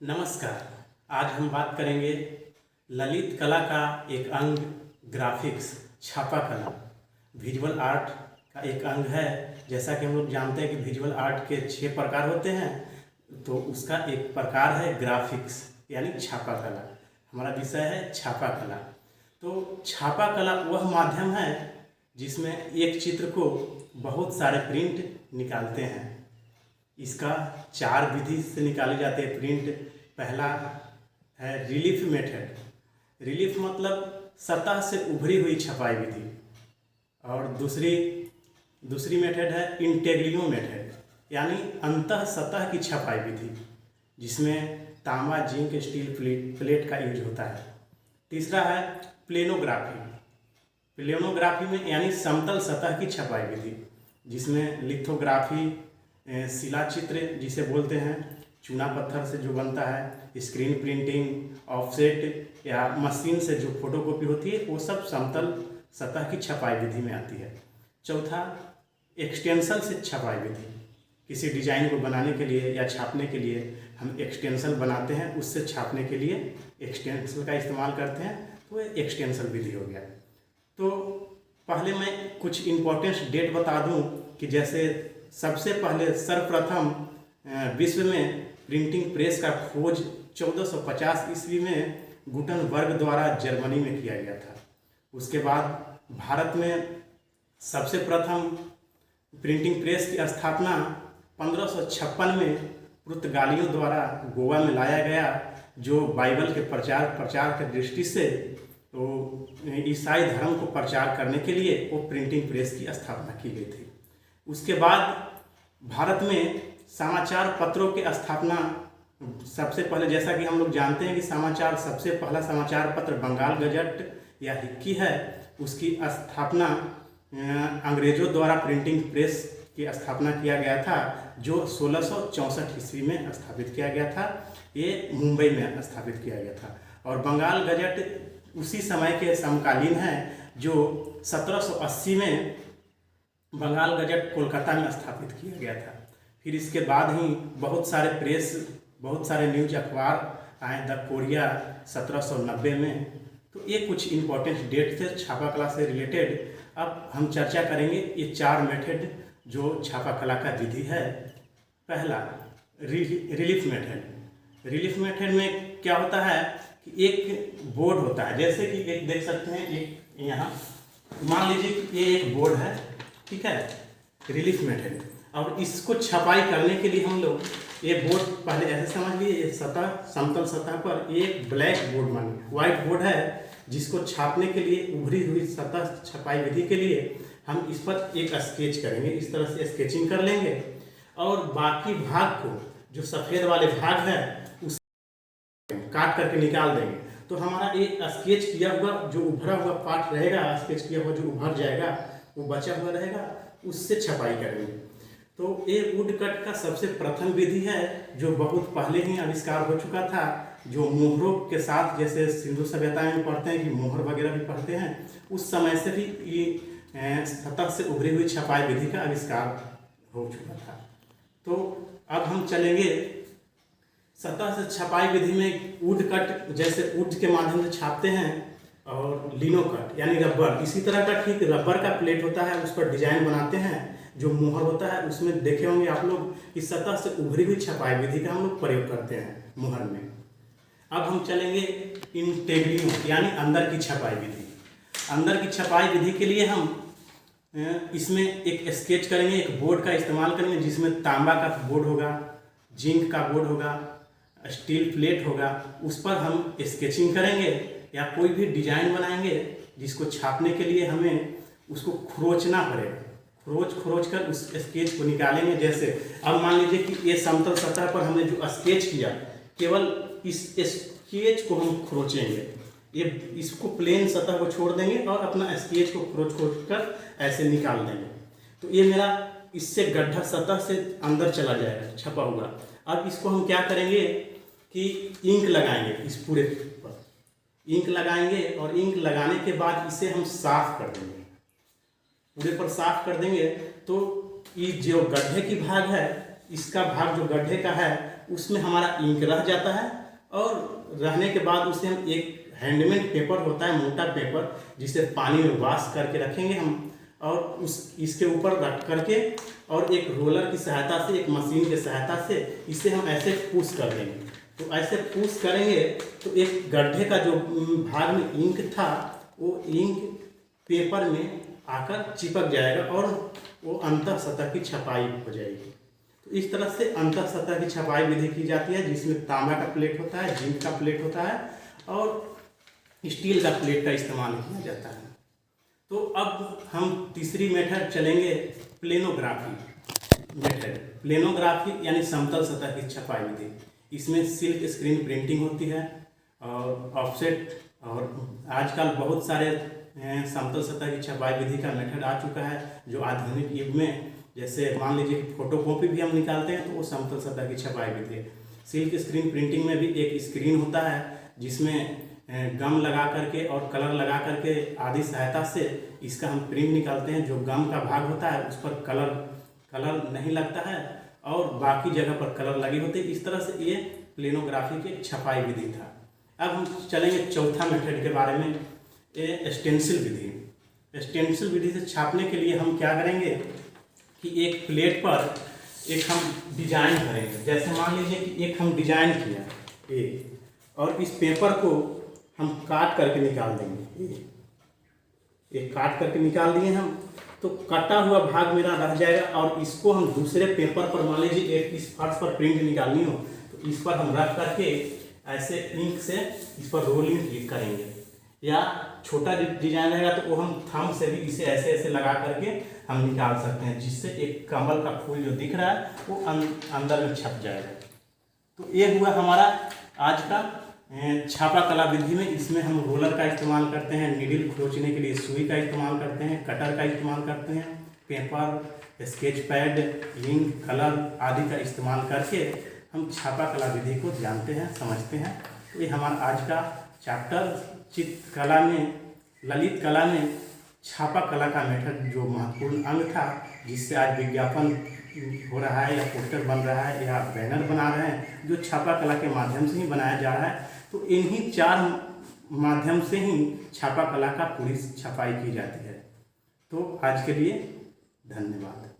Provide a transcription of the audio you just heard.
नमस्कार। आज हम बात करेंगे ललित कला का एक अंग ग्राफिक्स छापा कला विजुअल आर्ट का एक अंग है। जैसा कि हम लोग जानते हैं कि विजुअल आर्ट के 6 प्रकार होते हैं, तो उसका एक प्रकार है ग्राफिक्स यानी छापा कला। हमारा विषय है छापा कला। तो छापा कला वह माध्यम है जिसमें एक चित्र को बहुत सारे प्रिंट निकालते हैं। इसका 4 विधि से निकाले जाते हैं प्रिंट। पहला है रिलीफ मेथड। रिलीफ मतलब सतह से उभरी हुई छपाई विधि। और दूसरी मेथड है इंटेग्रियो मेथड यानी अंतः सतह की छपाई विधि, जिसमें तांबा, जिंक, स्टील प्लेट का यूज होता है। तीसरा है प्लेनोग्राफी। प्लेनोग्राफी में यानी समतल सतह की छपाई विधि, जिसमें लिथोग्राफी, शिला चित्र जिसे बोलते हैं, चूना पत्थर से जो बनता है, स्क्रीन प्रिंटिंग, ऑफसेट या मशीन से जो फोटोकॉपी होती है, वो सब समतल सतह की छपाई विधि में आती है। चौथा एक्सटेंशन से छपाई विधि। किसी डिजाइन को बनाने के लिए या छापने के लिए हम एक्सटेंशन बनाते हैं, उससे छापने के लिए एक्सटेंशन का इस्तेमाल करते हैं, तो ये एक्सटेंशन विधि हो गया। तो पहले मैं कुछ इम्पोर्टेंट डेट बता दूं कि जैसे सबसे पहले सर्वप्रथम विश्व में प्रिंटिंग प्रेस का खोज 1450 ईस्वी में गुटनबर्ग द्वारा जर्मनी में किया गया था। उसके बाद भारत में सबसे प्रथम प्रिंटिंग प्रेस की स्थापना 1556 में पुर्तगालियों द्वारा गोवा में लाया गया, जो बाइबल के प्रचार की दृष्टि से तो ईसाई धर्म को प्रचार करने के लिए वो प्रिंटिंग प्रेस की स्थापना की गई थी। उसके बाद भारत में समाचार पत्रों की स्थापना सबसे पहले, जैसा कि हम लोग जानते हैं कि सबसे पहला समाचार पत्र बंगाल गजट या हिक्की है, उसकी स्थापना अंग्रेजों द्वारा प्रिंटिंग प्रेस की स्थापना किया गया था, जो 1664 ईस्वी में स्थापित किया गया था। ये मुंबई में स्थापित किया गया था। और बंगाल गजट उसी समय के समकालीन है, जो 1780 में बंगाल गजट कोलकाता में स्थापित किया गया था। फिर इसके बाद ही बहुत सारे न्यूज अखबार आए। द कोरिया 1790 में। तो ये कुछ इम्पोर्टेंट डेट थे छापा कला से रिलेटेड। अब हम चर्चा करेंगे ये 4 मेथड जो छापा कला का विधि है। पहला रिलीफ मेथड। रिलीफ मेथड में क्या होता है कि एक बोर्ड होता है, जैसे कि एक देख सकते हैं, एक यहाँ मान लीजिए कि ये एक बोर्ड है, ठीक है, रिलीफ मेथड। और इसको छपाई करने के लिए हम लोग ये बोर्ड पहले ऐसे समझ लिए, ये सतह समतल सतह पर एक ब्लैक बोर्ड मानिए व्हाइट बोर्ड है, जिसको छापने के लिए उभरी हुई सतह छपाई विधि के लिए हम इस पर एक स्केच करेंगे। इस तरह से स्केचिंग कर लेंगे और बाकी भाग को, जो सफ़ेद वाले भाग है, उस काट करके निकाल देंगे। तो हमारा एक स्केच किया हुआ जो उभरा हुआ पार्ट रहेगा, स्केच किया हुआ जो उभर जाएगा, वो बचा हुआ रहेगा, उससे छपाई करेंगे। तो ये वुड कट का सबसे प्रथम विधि है, जो बहुत पहले ही आविष्कार हो चुका था, जो मोहरों के साथ, जैसे सिंधु सभ्यता में पढ़ते हैं कि मोहर वगैरह भी पढ़ते हैं, उस समय से भी ये सतह से उभरी हुई छपाई विधि का आविष्कार हो चुका था। तो अब हम चलेंगे सतह से छपाई विधि में वुड कट, जैसे वुड के माध्यम से छापते हैं, और लिनो कट यानी रबर। इसी तरह का ठीक रबर का प्लेट होता है, उस पर डिजाइन बनाते हैं। जो मोहर होता है उसमें देखे होंगे आप लोग, इस सतह से उभरी हुई छपाई विधि का हम लोग प्रयोग करते हैं मोहर में। अब हम चलेंगे इंटेग्रियो यानी अंदर की छपाई विधि। अंदर की छपाई विधि के लिए हम इसमें एक स्केच करेंगे, एक बोर्ड का इस्तेमाल करेंगे, जिसमें तांबा का बोर्ड होगा, जिंक का बोर्ड होगा, स्टील प्लेट होगा। उस पर हम स्केचिंग करेंगे या कोई भी डिजाइन बनाएंगे, जिसको छापने के लिए हमें उसको खरोचना पड़ेगा। खरोच कर उस स्केच को निकालेंगे। जैसे अब मान लीजिए कि ये समतल सतह पर हमने जो स्केच किया, केवल इस स्केच को हम खरोचेंगे, ये इसको प्लेन सतह को छोड़ देंगे और अपना स्केच को खरोच कर ऐसे निकाल देंगे। तो ये मेरा इससे गड्ढा सतह से अंदर चला जाएगा छपा हुआ। अब इसको हम क्या करेंगे कि इंक लगाएंगे, इस पूरे पर इंक लगाएंगे, और इंक लगाने के बाद इसे हम साफ कर देंगे, पूरे पर साफ कर देंगे। तो ये जो गड्ढे की भाग है, इसका भाग जो गड्ढे का है उसमें हमारा इंक रह जाता है, और रहने के बाद उसे हम एक हैंडमेड पेपर होता है, मोटा पेपर, जिसे पानी में वॉश करके रखेंगे हम, और इसके ऊपर रख करके और एक रोलर की सहायता से, एक मशीन की सहायता से इसे हम ऐसे पुश कर देंगे। तो ऐसे पुश करेंगे तो एक गड्ढे का जो भाग में इंक था वो इंक पेपर में आकर चिपक जाएगा और वो अंतः सतह की छपाई हो जाएगी। तो इस तरह से अंतः सतह की छपाई विधि की जाती है, जिसमें तांबा का प्लेट होता है, जिंक का प्लेट होता है और स्टील का प्लेट का इस्तेमाल किया जाता है। तो अब हम तीसरी मेथड चलेंगे, प्लेनोग्राफी मेथड। प्लेनोग्राफी यानी समतल सतह की छपाई विधि। इसमें सिल्क स्क्रीन प्रिंटिंग होती है और ऑफसेट, और आजकल बहुत सारे समतल सतह की छपाई विधि का मेथड आ चुका है, जो आधुनिक युग में, जैसे मान लीजिए फोटोकॉपी भी हम निकालते हैं तो वो समतल सतह की छपाई विधि है। सिल्क स्क्रीन प्रिंटिंग में भी एक स्क्रीन होता है जिसमें गम लगा करके और कलर लगा करके आदि सहायता से इसका हम प्रिंट निकालते हैं। जो गम का भाग होता है उस पर कलर नहीं लगता है और बाकी जगह पर कलर लगे होते हैं। इस तरह से ये प्लेनोग्राफी की छपाई विधि था। अब हम चलेंगे चौथा मेथड के बारे में, ये स्टेंसिल विधि। स्टेंसिल विधि से छापने के लिए हम क्या करेंगे कि एक प्लेट पर एक हम डिजाइन करेंगे। जैसे मान लीजिए कि एक हम डिजाइन किया एक, और इस पेपर को हम काट करके निकाल देंगे। एक काट करके निकाल दिए हम, तो कटा हुआ भाग मेरा रह जाएगा और इसको हम दूसरे पेपर पर, मान लीजिए एक इस फर्श पर प्रिंट निकालनी हो तो इस पर हम रख करके ऐसे इंक से इस पर रोलिंग करेंगे, या छोटा डिजाइन रहेगा तो वो हम थंब से भी इसे ऐसे ऐसे लगा करके हम निकाल सकते हैं, जिससे एक कमल का फूल जो दिख रहा है वो अंदर में छप जाएगा। तो ये हुआ हमारा आज का छापा कला विधि में। इसमें हम रोलर का इस्तेमाल करते हैं, नीडल खरोचने के लिए सुई का इस्तेमाल करते हैं, कटर का इस्तेमाल करते हैं, paper, sketch pad, ink, colour आदि का इस्तेमाल करके हम छापा कला विधि को जानते हैं, समझते हैं। तो ये हमारा आज का चैप्टर चित्रकला में, ललित कला में छापा कला का मेथड जो महत्वपूर्ण अंग था, जिससे आज विज्ञापन हो रहा है या पोस्टर बन रहा है या बैनर बना रहे हैं, जो छापा कला के माध्यम से ही बनाया जा रहा है। तो इन्हीं 4 माध्यम से ही छापा कला का पूरी छपाई की जाती है। तो आज के लिए धन्यवाद।